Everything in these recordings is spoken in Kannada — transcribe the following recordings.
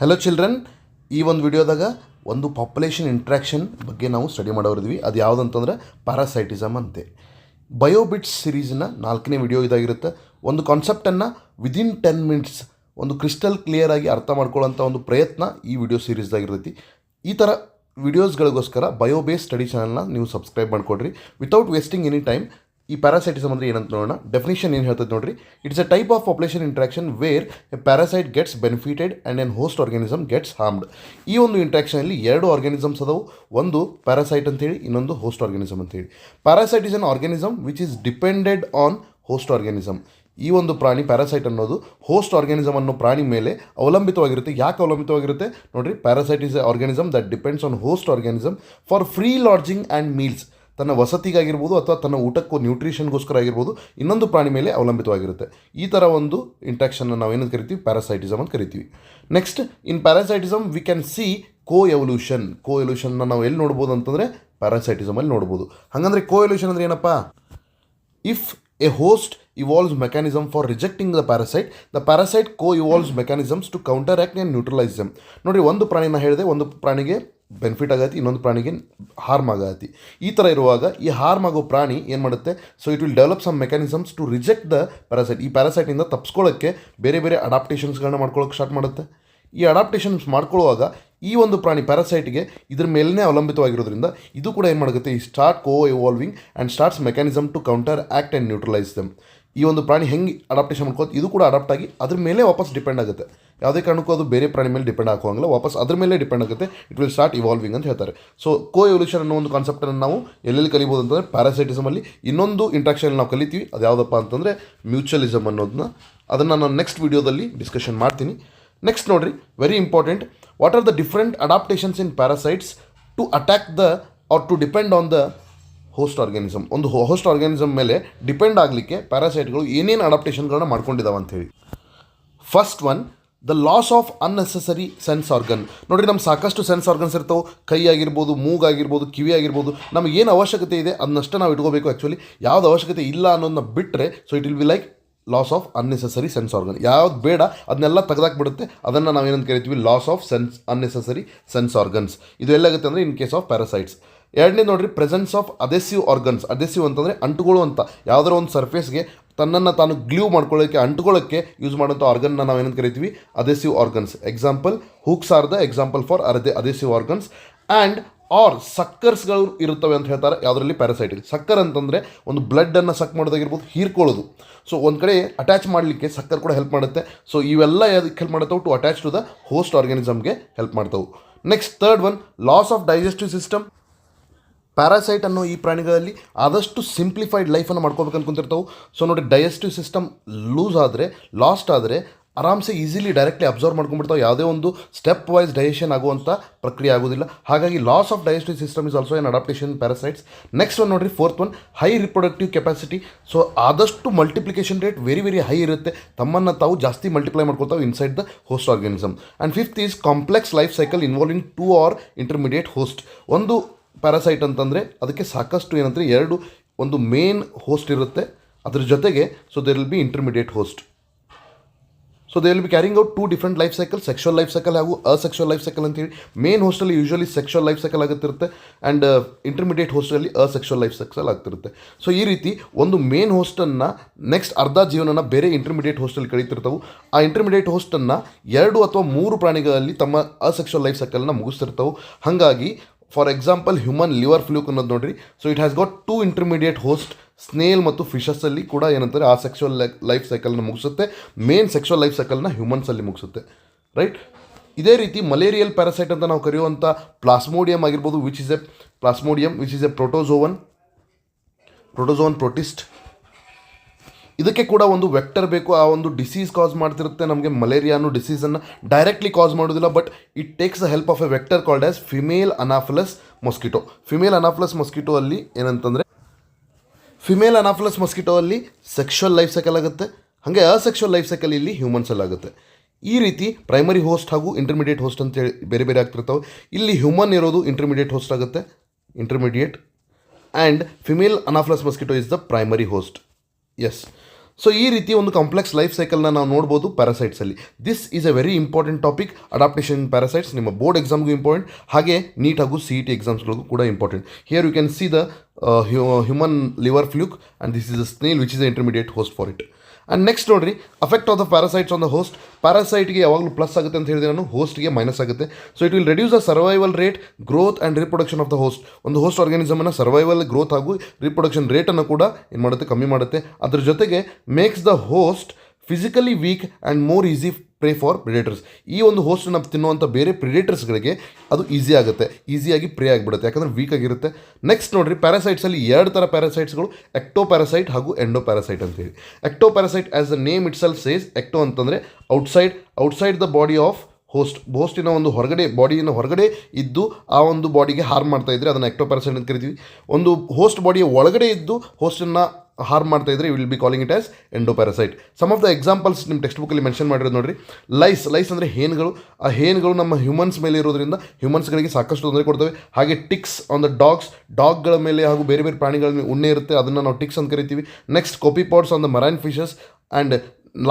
ಹಲೋ ಚಿಲ್ಡ್ರನ್, ಈ ಒಂದು ವಿಡಿಯೋದಾಗ ಒಂದು ಪಾಪ್ಯುಲೇಷನ್ ಇಂಟ್ರಾಕ್ಷನ್ ಬಗ್ಗೆ ನಾವು ಸ್ಟಡಿ ಮಾಡೋರಿದ್ವಿ. ಅದು ಯಾವುದಂತಂದ್ರೆ ಪ್ಯಾರಾಸೈಟಿಸಮ್ ಅಂತೆ. ಬಯೋಬಿಟ್ಸ್ ಸೀರೀಸ್ನ 4ನೇ ವಿಡಿಯೋ ಇದಾಗಿರುತ್ತೆ. ಒಂದು ಕಾನ್ಸೆಪ್ಟನ್ನು ವಿದಿನ್ 10 ಮಿನಿಟ್ಸ್ ಒಂದು ಕ್ರಿಸ್ಟಲ್ ಕ್ಲಿಯರ್ ಆಗಿ ಅರ್ಥ ಮಾಡ್ಕೊಳ್ಳೋಂಥ ಒಂದು ಪ್ರಯತ್ನ ಈ ವಿಡಿಯೋ ಸೀರೀಸ್ದಾಗಿರ್ತೈತಿ. ಈ ಥರ ವಿಡಿಯೋಸ್ಗಳಿಗೋಸ್ಕರ ಬಯೋಬೇಸ್ ಸ್ಟಡಿ ಚಾನಲ್ನ ನೀವು ಸಬ್ಸ್ಕ್ರೈಬ್ ಮಾಡಿಕೊಡ್ರಿ. ವಿತೌಟ್ ವೇಸ್ಟಿಂಗ್ ಎನಿ ಟೈಮ್ ಈ ಪ್ಯಾರಾಸೈಟಿಸಮ್ ಅಂದರೆ ಏನಂತ ನೋಡೋಣ. ಡೆಫಿನೇಷನ್ ಏನು ಹೇಳ್ತದೆ ನೋಡ್ರಿ. It's a type of population interaction where a parasite gets benefited and an host organism gets harmed. ಈ ಒಂದು ಇಂಟ್ರಾಕ್ಷನಲ್ಲಿ 2 ಆರ್ಗಾನಿಸಮ್ಸ್ ಅದಾವು. ಒಂದು ಪ್ಯಾರಾಸೈಟ್ ಅಂತೇಳಿ, ಇನ್ನೊಂದು ಹೋಸ್ಟ್ ಆರ್ಗಾನಿಸಮ್ ಅಂತೇಳಿ. Parasite is an organism which is depended on host organism. ಈ ಒಂದು ಪ್ರಾಣಿ ಪ್ಯಾರಾಸೈಟ್ ಅನ್ನೋದು ಹೋಸ್ಟ್ ಆರ್ಗಾನಿಸಮ್ ಅನ್ನೋ ಪ್ರಾಣಿ ಮೇಲೆ ಅವಲಂಬಿತವಾಗಿರುತ್ತೆ. ಯಾಕೆ ಅವಲಂಬಿತವಾಗಿರುತ್ತೆ ನೋಡಿರಿ. Parasite is A organism that depends on host organism for free lodging and meals. ತನ್ನ ವಸತಿಗಾಗಿರ್ಬೋದು ಅಥವಾ ತನ್ನ ಊಟಕ್ಕೂ ನ್ಯೂಟ್ರಿಷನ್ಗೋಸ್ಕರ ಆಗಿರ್ಬೋದು ಇನ್ನೊಂದು ಪ್ರಾಣಿ ಮೇಲೆ ಅವಲಂಬಿತವಾಗಿರುತ್ತೆ. ಈ ಥರ ಒಂದು ಇಂಟ್ರಾಕ್ಷನ್ನ ನಾವೇನು ಕರಿತೀವಿ, ಪ್ಯಾರಾಸೈಟಿಸಮ್ ಅಂತ ಕರಿತೀವಿ. Next, in parasitism we can see co ಎವಲ್ಯೂಷನ್ನ ನಾವು ಎಲ್ಲಿ ನೋಡ್ಬೋದು ಅಂತಂದರೆ ಪ್ಯಾರಾಸೈಟಿಸಮಲ್ಲಿ ನೋಡ್ಬೋದು. ಹಾಗಂದರೆ ಕೋ ಎವಲ್ಯೂಷನ್ ಅಂದರೆ ಏನಪ್ಪ? If A host evolves mechanism for rejecting the parasite co-evolves mechanisms to counteract and neutralize them. ನೋಡಿರಿ, ಒಂದು ಪ್ರಾಣಿನ ಹೇಳಿದೆ, ಒಂದು ಪ್ರಾಣಿಗೆ ಬೆನಿಫಿಟ್ ಆಗತ್ತೆ, ಇನ್ನೊಂದು ಪ್ರಾಣಿಗೆ ಹಾರ್ಮ್ ಆಗತ್ತೆ. ಈ ಥರ ಇರುವಾಗ ಈ ಹಾರ್ಮ್ ಆಗೋ ಪ್ರಾಣಿ ಏನು ಮಾಡುತ್ತೆ? So it will develop some mechanisms to reject the parasite. ಈ ಪ್ಯಾರಾಸೈಟಿಂದ ತಪ್ಪಿಸ್ಕೊಳ್ಳೋಕ್ಕೆ ಬೇರೆ ಬೇರೆ ಅಡಾಪ್ಟೇಷನ್ಸ್ಗಳನ್ನ ಮಾಡ್ಕೊಳ್ಳೋಕೆ ಸ್ಟಾರ್ಟ್ ಮಾಡುತ್ತೆ. ಈ ಅಡಾಪ್ಟೇಷನ್ಸ್ ಮಾಡ್ಕೊಳ್ಳುವಾಗ ಈ ಒಂದು ಪ್ರಾಣಿ ಪ್ಯಾರಾಸೈಟ್ಗೆ ಇದ್ರ ಮೇಲೇ ಅವಲಂಬಿತವಾಗಿರೋದ್ರಿಂದ ಇದು ಕೂಡ ಏನು ಮಾಡುತ್ತೆ? ಈ start coevolving and starts mechanism to counteract and neutralise them. ಈ ಒಂದು ಪ್ರಾಣಿ ಹೆಂಗೆ ಅಡಾಪ್ಟೇಷನ್ ಮಾಡ್ಕೋದು, ಇದು ಕೂಡ ಅಡಾಪ್ಟ್ ಆಗಿ ಅದ್ರ ಮೇಲೆ ವಾಪಸ್ ಡಿಪೆಂಡ್ ಆಗುತ್ತೆ. ಯಾವುದೇ ಕಾರಣಕ್ಕೂ ಅದು ಬೇರೆ ಪ್ರಾಣಿ ಮೇಲೆ ಡಿಪೆಂಡ್ ಆಗೋಂಗಿಲ್ಲ, ವಾಪಸ್ ಅದ್ರ ಮೇಲೆ ಡಿಪೆಂಡ್ ಆಗುತ್ತೆ. ಇಟ್ ವಿಲ್ ಸ್ಟಾರ್ಟ್ ಇವಾಲ್ವಿಂಗ್ ಅಂತ ಹೇಳ್ತಾರೆ. ಸೊ ಕೋ ಎವಲ್ಯೂಷನ್ ಅನ್ನೋ ಒಂದು ಕಾನ್ಸೆಪ್ಟನ್ನು ನಾವು ಎಲ್ಲೆಲ್ಲಿ ಕಲಿಬೋದು ಅಂತಂದರೆ ಪ್ಯಾರಾಸೈಟಿಸಮಲ್ಲಿ. ಇನ್ನೊಂದು ಇಂಟ್ರಾಕ್ಷನ್ ನಾವು ಕಲಿತೀವಿ, ಅದು ಯಾವುದಪ್ಪ ಅಂತಂದರೆ ಮ್ಯೂಚುವಲಿಸಮ್ ಅನ್ನೋದನ್ನ. ಅದನ್ನು ನಾನು ನೆಕ್ಸ್ಟ್ ವೀಡಿಯೋದಲ್ಲಿ ಡಿಸ್ಕಷನ್ ಮಾಡ್ತೀನಿ. ನೆಕ್ಸ್ಟ್ ನೋಡಿರಿ, very important. What are the different adaptations in parasites to attack the or to depend on the host organism. ಒಂದು ಹೋಸ್ಟ್ ಆರ್ಗಾನಿಸಮ್ ಮೇಲೆ ಡಿಪೆಂಡ್ ಆಗಲಿಕ್ಕೆ ಪ್ಯಾರಾಸೈಟ್ಗಳು ಏನೇನು ಅಡಾಪ್ಟೇಷನ್ಗಳನ್ನ ಮಾಡ್ಕೊಂಡಿದ್ದಾವೆ ಅಂಥೇಳಿ. First one, the loss of unnecessary sense organ. ನೋಡಿರಿ, ನಮ್ಮ ಸಾಕಷ್ಟು ಸೆನ್ಸ್ ಆರ್ಗನ್ಸ್ ಇರ್ತಾವೆ. ಕೈ ಆಗಿರ್ಬೋದು, ಮೂಗಾಗಿರ್ಬೋದು, ಕಿವಿ ಆಗಿರ್ಬೋದು. ನಮಗೆ ಏನು ಅವಶ್ಯಕತೆ ಇದೆ ಅದನ್ನಷ್ಟೇ ನಾವು ಇಟ್ಕೋಬೇಕು. ಆ್ಯಕ್ಚುಲಿ ಯಾವ್ದು ಅವಶ್ಯಕತೆ ಇಲ್ಲ ಅನ್ನೋದನ್ನ ಬಿಟ್ಟರೆ, so it will be like loss of unnecessary sense organ. ಯಾವ್ದು ಬೇಡ ಅದನ್ನೆಲ್ಲ ತೆಗೆದಾಕ್ಬಿಡುತ್ತೆ. ಅದನ್ನು ನಾವೇನಂತ ಕರಿತೀವಿ? Loss of unnecessary sense organs. ಇದು ಎಲ್ಲಾಗುತ್ತೆ ಅಂದರೆ ಇನ್ ಕೇಸ್ ಆಫ್ ಪ್ಯಾರಾಸೈಟ್ಸ್. ಎರಡನೇ ನೋಡಿರಿ, ಪ್ರೆಸೆನ್ಸ್ ಆಫ್ ಅದೆಸಿವ್ ಆರ್ಗನ್ಸ್. ಅದೆಸಿವ್ ಅಂತಂದರೆ ಅಂಟುಗಳು ಅಂತ. ಯಾವುದರ ಒಂದು ಸರ್ಫೇಸ್ಗೆ ತನ್ನನ್ನು ತಾನು ಗ್ಲೂ ಮಾಡ್ಕೊಳ್ಳೋಕ್ಕೆ, ಅಂಟುಕೊಳ್ಳೋಕ್ಕೆ ಯೂಸ್ ಮಾಡೋಂಥ ಆರ್ಗನ್ನ ನಾವೇನಂತ ಕರಿತೀವಿ? Adhesive organs. Example hooks are the example for adhesive organs. And are ಸಕ್ಕರ್ಸ್ಗಳು ಇರುತ್ತವೆ ಅಂತ ಹೇಳ್ತಾರೆ ಯಾವುದರಲ್ಲಿ? ಪ್ಯಾರಾಸೈಟಿಗೆ. ಸಕ್ಕರ್ ಅಂತಂದರೆ ಒಂದು ಬ್ಲಡ್ಡನ್ನು ಸಕ್ ಮಾಡೋದಾಗಿರ್ಬೋದು, ಹೀರ್ಕೊಳ್ಳೋದು. ಸೊ ಒಂದು ಕಡೆ ಅಟ್ಯಾಚ್ ಮಾಡಲಿಕ್ಕೆ ಸಕ್ಕರ್ ಕೂಡ ಹೆಲ್ಪ್ ಮಾಡುತ್ತೆ. ಸೊ ಇವೆಲ್ಲ ಯಾವ್ದಕ್ಕೆ ಹೆಲ್ಪ್ ಮಾಡ್ತಾವೆ? To attach to the host ಆರ್ಗಾನಿಸಮ್ಗೆ ಹೆಲ್ಪ್ ಮಾಡ್ತಾವೆ. Next third one, loss of digestive system. Parasite ಅನ್ನೋ ಈ ಪ್ರಾಣಿಗಳಲ್ಲಿ ಆದಷ್ಟು ಸಿಂಪ್ಲಿಫೈಡ್ ಲೈಫನ್ನು ಮಾಡ್ಕೋಬೇಕು ಅನ್ಕೊಂತಿರ್ತಾವೆ. ಸೊ ನೋಡಿ, ಡೈಜೆಸ್ಟಿವ್ ಸಿಸ್ಟಮ್ ಲೂಸ್ ಆದರೆ, ಲಾಸ್ಟ್ ಆದರೆ ಆರಾಮ್ಸೆ ಈಸಿಲಿ ಡೈರೆಕ್ಟ್ಲಿ ಅಬ್ಸರ್ವ್ ಮಾಡ್ಕೊಂಡ್ಬಿಡ್ತಾವೆ. ಯಾವುದೇ ಒಂದು ಸ್ಟೆಪ್ ವೈಸ್ ಡೈಜೆಷನ್ ಆಗುವಂಥ ಪ್ರಕ್ರಿಯೆ ಆಗೋದಿಲ್ಲ. ಹಾಗಾಗಿ loss of digestive system is also an adaptation parasites. Next one ನೋಡಿರಿ, fourth one, high reproductive capacity. So ಆದಷ್ಟು multiplication rate very very high ಇರುತ್ತೆ. ತಮ್ಮನ್ನು ತಾವು ಜಾಸ್ತಿ ಮಲ್ಟಿಪ್ಲೈ ಮಾಡ್ಕೊತಾವೆ inside the host organism. And fifth is complex life cycle involving 2 or intermediate host. ಒಂದು ಪ್ಯಾರಾಸೈಟ್ ಅಂತಂದರೆ ಅದಕ್ಕೆ ಸಾಕಷ್ಟು ಏನಂದರೆ ಒಂದು ಮೇನ್ ಹೋಸ್ಟ್ ಇರುತ್ತೆ, ಅದ್ರ ಜೊತೆಗೆ so there will be intermediate host. So they will be carrying out 2 different life cycle, sexual life cycle ಹಾಗೂ ಅಸೆಕ್ಷುವಲ್ ಲೈಫ್ ಸೈಕಲ್ ಅಂತೇಳಿ. ಮೇನ್ ಹೋಸ್ಟಲ್ಲಿ ಯೂಶ್ವಲಿ ಸೆಕ್ಷುವಲ್ ಲೈಫ್ ಸೈಕಲ್ ಆಗುತ್ತಿರುತ್ತೆ ಆ್ಯಂಡ್ ಇಂಟರ್ಮೀಡಿಯೇಟ್ ಹೋಸ್ಟಲ್ಲಿ ಅಸೆಕ್ಷುವಲ್ ಲೈಫ್ ಸೈಕಲ್ ಆಗ್ತಿರುತ್ತೆ. ಸೊ ಈ ರೀತಿ ಒಂದು ಮೇನ್ ಹೋಸ್ಟನ್ನು ನೆಕ್ಸ್ಟ್ ಅರ್ಧ ಜೀವನನ ಬೇರೆ ಇಂಟರ್ಮೀಡಿಯೇಟ್ ಹೋಸ್ಟಲ್ಲಿ ಕಳೀತಿರ್ತಾವೆ. ಆ ಇಂಟರ್ಮೀಡಿಯೇಟ್ ಹೋಸ್ಟನ್ನು 2 ಅಥವಾ 3 ಪ್ರಾಣಿಗಳಲ್ಲಿ ತಮ್ಮ ಅಸೆಕ್ಷುವಲ್ ಲೈಫ್ ಸೈಕಲ್ನ ಮುಗಿಸ್ತಿರ್ತಾವೆ. ಹಾಗಾಗಿ for example human liver fluke ಅನ್ನೋದು ನೋಡಿರಿ. So it has got 2 intermediate host. Snail ಮತ್ತು ಫಿಶಸ್ಸಲ್ಲಿ ಕೂಡ ಏನಂತಾರೆ ಆ ಸೆಕ್ಷುವಲ್ ಲೈಫ್ ಸೈಕಲ್ನ ಮುಗಿಸುತ್ತೆ. ಮೇನ್ ಸೆಕ್ಷುವಲ್ ಲೈಫ್ ಸೈಕಲ್ನ ಹ್ಯೂಮನ್ಸಲ್ಲಿ ಮುಗಿಸುತ್ತೆ, ರೈಟ್? ಇದೇ ರೀತಿ ಮಲೇರಿಯಲ್ ಪ್ಯಾರಾಸೈಟ್ ಅಂತ ನಾವು ಕರೆಯುವಂಥ ಪ್ಲಾಸ್ಮೋಡಿಯಂ ಆಗಿರ್ಬೋದು, which is a protozoan protist. ಇದಕ್ಕೆ ಕೂಡ ಒಂದು ವೆಕ್ಟರ್ ಬೇಕು. ಆ ಒಂದು ಡಿಸೀಸ್ ಕಾಸ್ ಮಾಡ್ತಿರುತ್ತೆ. ನಮಗೆ ಮಲೇರಿಯಾ ಅನ್ನೋ ಡಿಸೀಸನ್ನು ಡೈರೆಕ್ಟ್ಲಿ ಕಾಸ್ ಮಾಡೋದಿಲ್ಲ, but it takes the help of a vector called as female Anopheles mosquito. Female Anopheles mosquito ಅಲ್ಲಿ ಏನಂತಂದರೆ, ಫಿಮೇಲ್ ಅನಾಫಲಸ್ ಮೊಸ್ಕಿಟೋ ಅಲ್ಲಿ ಸೆಕ್ಷುವಲ್ ಲೈಫ್ ಸೈಕಲ್ ಆಗುತ್ತೆ, ಹಾಗೆ ಅಸೆಕ್ಷುವಲ್ ಲೈಫ್ ಸೈಕಲ್ ಇಲ್ಲಿ ಹ್ಯೂಮನ್ಸಲ್ಲಿ ಆಗುತ್ತೆ. ಈ ರೀತಿ ಪ್ರೈಮರಿ ಹೋಸ್ಟ್ ಹಾಗೂ ಇಂಟರ್ಮೀಡಿಯೇಟ್ ಹೋಸ್ಟ್ ಅಂತೇಳಿ ಬೇರೆ ಬೇರೆ ಆಗ್ತಿರ್ತಾವೆ. ಇಲ್ಲಿ ಹ್ಯೂಮನ್ ಇರೋದು ಇಂಟರ್ಮೀಡಿಯೇಟ್ ಹೋಸ್ಟ್ ಆಗುತ್ತೆ, intermediate. And female Anopheles mosquito is the primary host. Yes. So ಈ ರೀತಿ ಒಂದು ಕಾಂಪ್ಲೆಕ್ಸ್ ಲೈಫ್ ಸೈಕಲ್ನ ನಾವು ನೋಡ್ಬೋದು ಪ್ಯಾರಾಸೈಟ್ಸಲ್ಲಿ. This is a very important topic. Adaptation parasites ನಿಮ್ಮ ಬೋರ್ಡ್ ಎಕ್ಸಾಮ್ಗೂ ಇಂಪಾರ್ಟೆಂಟ್, ಹಾಗೆ ನೀಟ್ ಹಾಗೂ CET ಎಕ್ಸಾಮ್ಸ್ಗಳಿಗೂ ಕೂಡ important. Here you can see the human liver fluke and this is a snail which is the intermediate host for it. And next ನೋಡಿರಿ, affect of the parasites on the host. ಪ್ಯಾರಾಸೈಟ್ಗೆ ಯಾವಾಗಲೂ ಪ್ಲಸ್ ಆಗುತ್ತೆ ಅಂತ ಹೇಳಿದ್ರೆ ನಾನು, ಹೋಸ್ಟ್ಗೆ ಮೈನಸ್ ಆಗುತ್ತೆ. So it will reduce the survival rate, growth and reproduction of the host. ಒಂದು ಹೋಸ್ಟ್ ಆರ್ಗಾನಿಸಮನ್ನು ಸರ್ವೈವಲ್, ಗ್ರೋತ್ ಹಾಗೂ ರಿಪ್ರೊಡಕ್ಷನ್ ರೇಟನ್ನು ಕೂಡ ಏನು ಮಾಡುತ್ತೆ, ಕಮ್ಮಿ ಮಾಡುತ್ತೆ. ಅದ್ರ ಜೊತೆಗೆ makes the host physically weak and more easy prey for predators. ಈ ಒಂದು ಹೋಸ್ಟನ್ನು ತಿನ್ನುವಂಥ ಬೇರೆ ಪ್ರಿಡೇಟರ್ಸ್ಗಳಿಗೆ ಅದು ಈಸಿ ಆಗುತ್ತೆ, ಈಸಿಯಾಗಿ ಪ್ರೇ ಆಗಿಬಿಡುತ್ತೆ, ಯಾಕಂದರೆ ವೀಕ್ ಆಗಿರುತ್ತೆ. ನೆಕ್ಸ್ಟ್ ನೋಡಿರಿ, ಪ್ಯಾರಾಸೈಟ್ಸಲ್ಲಿ 2 ಥರ ಪ್ಯಾರಾಸೈಟ್ಸ್ಗಳು, ಎಕ್ಟೋ ಪ್ಯಾರಾಸೈಟ್ ಹಾಗೂ ಎಂಡೋ ಪ್ಯಾರಾಸೈಟ್ ಅಂತೇಳಿ. Ectoparasite as the name itself says, ecto ಅಂತಂದರೆ ಔಟ್ಸೈಡ್ ದ ಬಾಡಿ ಆಫ್ ಹೋಸ್ಟಿನ ಒಂದು ಬಾಡಿಯನ್ನು ಹೊರಗಡೆ ಇದ್ದು ಆ ಒಂದು ಬಾಡಿಗೆ ಹಾರ್ಮ್ ಮಾಡ್ತಾ ಇದ್ದರೆ ಅದನ್ನು ಎಕ್ಟೋ ಪ್ಯಾರಾಸೈಟ್ ಅಂತ ಕರಿತೀವಿ. ಒಂದು ಹೋಸ್ಟ್ ಬಾಡಿಯ ಒಳಗಡೆ ಇದ್ದು ಹೋಸ್ಟನ್ನು ಹಾರ್ಮ್ ಮಾಡ್ತಾ ಇದ್ದರೆ will be calling it as endoparasite. Some of the examples ನಿಮ್ಮ ಟೆಕ್ಸ್ಟ್ ಬುಕ್ಕಲ್ಲಿ ಮೆನ್ಷನ್ ಮಾಡಿರೋದು ನೋಡಿರಿ. ಲೈಸ್ ಅಂದರೆ ಹೇನ್ಗಳು. ಆ ಹೇನ್ಗಳು ನಮ್ಮ ಹ್ಯೂಮನ್ಸ್ ಮೇಲೆ ಇರೋದ್ರಿಂದ ಹ್ಯೂಮನ್ಸ್ಗಳಿಗೆ ಸಾಕಷ್ಟು ತೊಂದರೆ ಕೊಡ್ತವೆ. ಹಾಗೆ ಟಿಕ್ಸ್ ಆನ್ ದ ಡಾಗ್ಗಳ ಮೇಲೆ ಹಾಗೂ ಬೇರೆ ಬೇರೆ ಪ್ರಾಣಿಗಳ ಮೇಲೆ ಉಣ್ಣೆ ಇರುತ್ತೆ, ಅದನ್ನು ನಾವು ಟಿಕ್ಸ್ ಅಂತ ಕರಿತೀವಿ. Next copepods on the marine fishes. And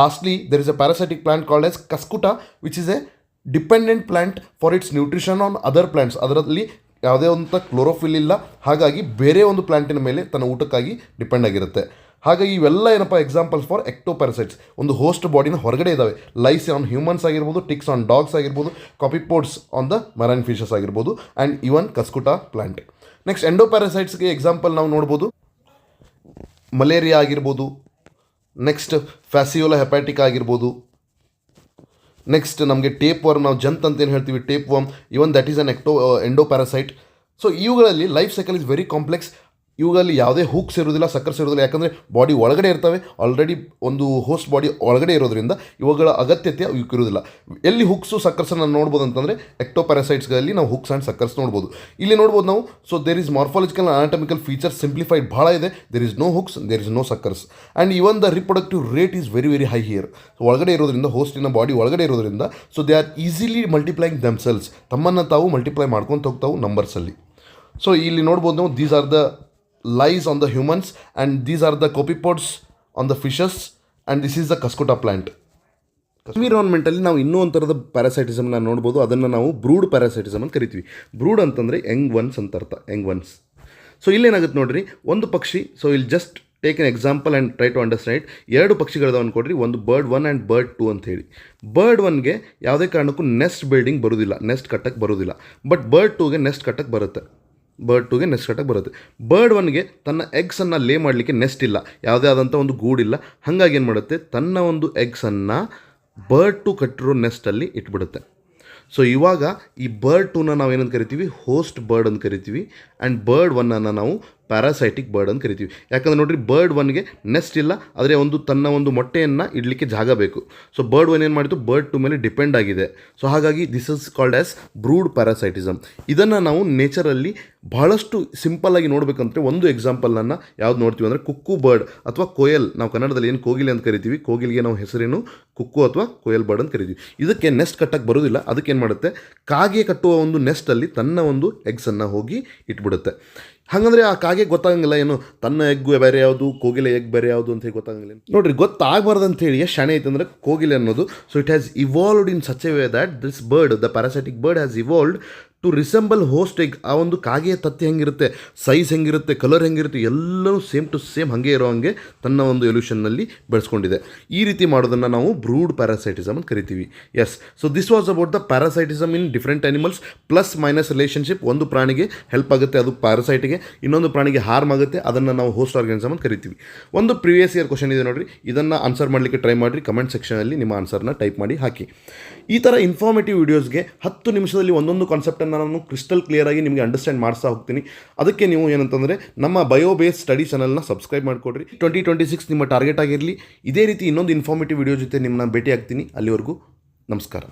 lastly there is a parasitic plant called as Cuscuta which is a dependent plant for its nutrition on other plants. ಅದರಲ್ಲಿ ಯಾವುದೇ ಒಂದು ಕ್ಲೋರೋಫಿಲ್ ಇಲ್ಲ, ಹಾಗಾಗಿ ಬೇರೆ ಒಂದು ಪ್ಲಾಂಟಿನ ಮೇಲೆ ತನ್ನ ಊಟಕ್ಕಾಗಿ ಡಿಪೆಂಡ್ ಆಗಿರುತ್ತೆ. ಹಾಗಾಗಿ ಇವೆಲ್ಲ ಏನಪ್ಪ ಎಕ್ಸಾಂಪಲ್ಸ್ ಫಾರ್ ಎಕ್ಟೋ ಪ್ಯಾರಾಸೈಟ್ಸ್. ಒಂದು ಹೋಸ್ಟ್ ಬಾಡಿನ ಹೊರಗಡೆ ಇದ್ದಾವೆ. ಲೈಸ್ ಆನ್ ಹ್ಯೂಮನ್ಸ್ ಆಗಿರ್ಬೋದು, ಟಿಕ್ಸ್ ಆನ್ ಡಾಗ್ಸ್ ಆಗಿರ್ಬೋದು, copepods on the marine fishes ಆಗಿರ್ಬೋದು, and even Cuscuta plant. Next endo ಪ್ಯಾರಾಸೈಟ್ಸ್ಗೆ ಎಕ್ಸಾಂಪಲ್ ನಾವು ನೋಡ್ಬೋದು, ಮಲೇರಿಯಾ ಆಗಿರ್ಬೋದು, ನೆಕ್ಸ್ಟ್ ಫ್ಯಾಸಿಯೋಲಾ ಹೆಪಾಟಿಕಾ ಆಗಿರ್ಬೋದು, ನೆಕ್ಸ್ಟ್ ನಮಗೆ ಟೇಪ್ ವರ್ಮ್, ನಾವು ಜಂತ್ ಅಂತ ಏನು ಹೇಳ್ತೀವಿ, tapeworm, even that is an endoparasite. So ಇವುಗಳಲ್ಲಿ life cycle is very complex. ಇವುಗಳಲ್ಲಿ ಯಾವುದೇ ಹೂಕ್ಸ್ ಇರೋದಿಲ್ಲ, ಸಕ್ಕರ್ಸ್ ಇರೋದಿಲ್ಲ, ಯಾಕಂದರೆ ಬಾಡಿ ಒಳಗಡೆ ಇರ್ತವೆ. ಆಲ್ರೆಡಿ ಒಂದು ಹೋಸ್ಟ್ ಬಾಡಿ ಒಳಗಡೆ ಇರೋದ್ರಿಂದ ಇವುಗಳ ಅಗತ್ಯತೆ ಇರೋದಿಲ್ಲ. ಎಲ್ಲಿ ಹುಕ್ಸು ಸಕ್ಕರ್ಸನ್ನು ನೋಡ್ಬೋದು ಅಂತಂದರೆ ಎಕ್ಟೋ ಪ್ಯಾರಾಸೈಟ್ಸ್ಗಳಲ್ಲಿ ನಾವು ಹುಕ್ಸ್ ಆ್ಯಂಡ್ ಸಕ್ಕರ್ಸ್ ನೋಡ್ಬೋದು. ಇಲ್ಲಿ ನೋಡ್ಬೋದು ನಾವು. So there is morphological and anatomical features simplified ಭಾಳ ಇದೆ. There is no hooks, there is no suckers, and even the reproductive rate is very very high here. So ಒಳಗಡೆ ಇರೋದ್ರಿಂದ, ಹೋಸ್ಟಿನ ಬಾಡಿ ಒಳಗಡೆ ಇರೋದ್ರಿಂದ, so they are easily multiplying themselves, ತಮ್ಮನ್ನು ತಾವು ಮಲ್ಟಿಪ್ಲೈ ಮಾಡ್ಕೊತ ಹೋಗ್ತಾವು ನಂಬರ್ಸಲ್ಲಿ. ಸೊ ಇಲ್ಲಿ ನೋಡ್ಬೋದು ನಾವು, these are the lies on the humans and these are the copepods on the fishes and this is the Cuscuta plant. ಎನ್ವಿರಾನ್ಮೆಂಟಲ್ಲಿ ನಾವು ಇನ್ನೂ ಒಂದು ಥರದ ಪ್ಯಾರಾಸೈಟಿಸಮ್ನ ನೋಡ್ಬೋದು. ಅದನ್ನು ನಾವು ಬ್ರೂಡ್ ಪ್ಯಾರಾಸೈಟಿಸಮ್ ಅಂತ ಕರಿತೀವಿ. ಬ್ರೂಡ್ ಅಂತಂದರೆ ಯಂಗ್ ಒನ್ಸ್ ಅಂತ ಅರ್ಥ, ಯಂಗ್ ಒನ್ಸ್. ಸೊ ಇಲ್ಲೇನಾಗುತ್ತೆ ನೋಡಿರಿ, ಒಂದು ಪಕ್ಷಿ, ಸೊ ಇಲ್ಲಿ just take an example and try to understand. 2 ಪಕ್ಷಿಗಳದಾವ ಅಂದ್ಕೊಡ್ರಿ, ಒಂದು ಬರ್ಡ್ 1 ಆ್ಯಂಡ್ ಬರ್ಡ್ 2 ಅಂತ ಹೇಳಿ. ಬರ್ಡ್ 1ಗೆ ಯಾವುದೇ ಕಾರಣಕ್ಕೂ ನೆಸ್ಟ್ ಬಿಲ್ಡಿಂಗ್ ಬರೋದಿಲ್ಲ, ನೆಸ್ಟ್ ಕಟ್ಟಕ್ಕೆ ಬರೋದಿಲ್ಲ. ಬಟ್ ಬರ್ಡ್ 2ಗೆ ನೆಸ್ಟ್ ಕಟ್ಟಕ್ಕೆ ಬರುತ್ತೆ. ಬರ್ಡ್ 1ಗೆ ತನ್ನ ಎಗ್ಸನ್ನು ಲೇ ಮಾಡಲಿಕ್ಕೆ ನೆಸ್ಟ್ ಇಲ್ಲ, ಯಾವುದೇ ಆದಂಥ ಒಂದು ಗೂಡಿಲ್ಲ. ಹಾಗಾಗಿ ಏನು ಮಾಡುತ್ತೆ, ತನ್ನ ಒಂದು ಎಗ್ಸನ್ನು ಬರ್ಡ್ 2 ಕಟ್ಟಿರೋ ನೆಸ್ಟಲ್ಲಿ ಇಟ್ಬಿಡುತ್ತೆ. ಸೊ ಇವಾಗ ಈ ಬರ್ಡ್ 2ನ ನಾವು ಏನಂತ ಕರಿತೀವಿ, ಹೋಸ್ಟ್ ಬರ್ಡ್ ಅಂತ ಕರಿತೀವಿ. ಆ್ಯಂಡ್ ಬರ್ಡ್ 1ಅನ್ನು ನಾವು ಪ್ಯಾರಾಸೈಟಿಕ್ ಬರ್ಡ್ ಅಂತ ಕರಿತೀವಿ. ಯಾಕಂದರೆ ನೋಡಿರಿ, ಬರ್ಡ್ 1ಗೆ ನೆಸ್ಟ್ ಇಲ್ಲ, ಆದರೆ ತನ್ನ ಒಂದು ಮೊಟ್ಟೆಯನ್ನು ಇಡಲಿಕ್ಕೆ ಜಾಗ ಬೇಕು. ಸೊ ಬರ್ಡ್ 1 ಏನು ಮಾಡಿತು, ಬರ್ಡ್ 2 ಮೇಲೆ ಡಿಪೆಂಡ್ ಆಗಿದೆ. ಸೊ ಹಾಗಾಗಿ this is called as brood parasitism. ಇದನ್ನು ನಾವು ನೇಚರಲ್ಲಿ ಬಹಳಷ್ಟು ಸಿಂಪಲ್ಲಾಗಿ ನೋಡಬೇಕಂದ್ರೆ ಒಂದು ಎಕ್ಸಾಂಪಲ್ನ ಯಾವ್ದು ನೋಡ್ತೀವಿ ಅಂದರೆ ಕುಕ್ಕು ಬರ್ಡ್ ಅಥವಾ ಕೋಯಲ್. ನಾವು ಕನ್ನಡದಲ್ಲಿ ಏನು ಕೋಗಿಲೆ ಅಂತ ಕರಿತೀವಿ, ಕೋಗಿಲಿಗೆ ನಾವು ಹೆಸರೇನು ಕುಕ್ಕು ಅಥವಾ ಕೋಯಲ್ ಬರ್ಡ್ ಅಂತ ಕರಿತೀವಿ. ಇದಕ್ಕೆ ನೆಸ್ಟ್ ಕಟ್ಟಕ್ಕೆ ಬರೋದಿಲ್ಲ. ಅದಕ್ಕೆ ಏನು ಮಾಡುತ್ತೆ, ಕಾಗೆ ಕಟ್ಟುವ ಒಂದು ನೆಸ್ಟಲ್ಲಿ ತನ್ನ ಒಂದು ಎಗ್ಸನ್ನು ಹೋಗಿ ಇಟ್ಬಿಡುತ್ತೆ. ಹಾಗಂದರೆ ಆ ಕಾಗೆ ಗೊತ್ತಾಗಂಗಿಲ್ಲ, ಏನು ತನ್ನ ಎಗ್ಗು ಬೇರೆ ಯಾವುದು, ಕೋಗಿಲೆ ಎಗ್ ಬೇರೆ ಯಾವುದು ಅಂತ ಹೇಳಿ ಗೊತ್ತಾಗಂಗಿಲ್ಲ. ನೋಡಿರಿ, ಗೊತ್ತಾಗಬಾರ್ದು ಅಂತೇಳಿ ಶಾಣೆ ಐತೆ ಅಂದರೆ ಕೋಗಿಲೆ ಅನ್ನೋದು. So it has evolved in such a way that this bird, the parasitic bird has evolved to resemble host egg. ಆ ಒಂದು ಕಾಗೆಯ ತತ್ತಿ ಹೆಂಗಿರುತ್ತೆ, ಸೈಜ್ ಹೆಂಗಿರುತ್ತೆ, ಕಲರ್ ಹೆಂಗಿರುತ್ತೆ, ಎಲ್ಲವೂ ಸೇಮ್ ಟು ಸೇಮ್ ಹಾಗೆ ಇರೋ ಹಾಗೆ ತನ್ನ ಒಂದು ಎಲ್ಯೂಷನ್ನಲ್ಲಿ ಬೆಳೆಸ್ಕೊಂಡಿದೆ. ಈ ರೀತಿ ಮಾಡೋದನ್ನು ನಾವು ಬ್ರೂಡ್ ಪ್ಯಾರಾಸೈಟಿಸಮ್ ಅಂತ ಕರಿತೀವಿ. Yes, so this was about the parasitism in different animals. Plus minus relationship. ಒಂದು ಪ್ರಾಣಿಗೆ ಹೆಲ್ಪ್ ಆಗುತ್ತೆ, ಅದು ಪ್ಯಾರಾಸೈಟಿಗೆ. ಇನ್ನೊಂದು ಪ್ರಾಣಿಗೆ ಹಾರ್ಮ್ ಆಗುತ್ತೆ, ಅದನ್ನು ನಾವು ಹೋಸ್ಟ್ ಆರ್ಗಾನಿಸಮ್ ಅಂತ ಕರಿತೀವಿ. ಒಂದು ಪ್ರಿವಿಯಸ್ ಇಯರ್ ಕ್ವಶನ್ ಇದೆ ನೋಡಿರಿ, ಇದನ್ನು ಆನ್ಸರ್ ಮಾಡಲಿಕ್ಕೆ ಟ್ರೈ ಮಾಡಿರಿ. ಕಮೆಂಟ್ ಸೆಕ್ಷನಲ್ಲಿ ನಿಮ್ಮ ಆನ್ಸರ್ನ ಟೈಪ್ ಮಾಡಿ ಹಾಕಿ. ಈ ಥರ ಇನ್ಫಾರ್ಮೇಟಿವ್ ವೀಡಿಯೋಸ್ಗೆ 10 ನಿಮಿಷದಲ್ಲಿ ಒಂದೊಂದು ಕಾನ್ಸೆಪ್ಟನ್ನು ನಾನು ಕ್ರಿಸ್ಟಲ್ ಕ್ಲಿಯರಾಗಿ ನಿಮಗೆ ಅಂಡರ್ಸ್ಟ್ಯಾಂಡ್ ಮಾಡಿಸ್ತಾ ಹೋಗ್ತೀನಿ. ಅದಕ್ಕೆ ನೀವು ಏನಂತಂದರೆ ನಮ್ಮ ಬಯೋ ಬೇಸ್ ಸ್ಟಡಿ ಚಾನಲ್ನ ಸಬ್ಸ್ಕ್ರೈಬ್ ಮಾಡಿಕೊಡ್ರಿ. 2026 ನಿಮ್ಮ ಟಾರ್ಗೆಟ್ ಆಗಿರಲಿ. ಇದೇ ರೀತಿ ಇನ್ನೊಂದು ಇನ್ಫಾರ್ಮೇಟಿವ್ ವೀಡಿಯೋ ಜೊತೆ ನಿಮ್ಮನ್ನ ಭೇಟಿ ಆಗ್ತೀನಿ. ಅಲ್ಲಿವರೆಗೂ ನಮಸ್ಕಾರ.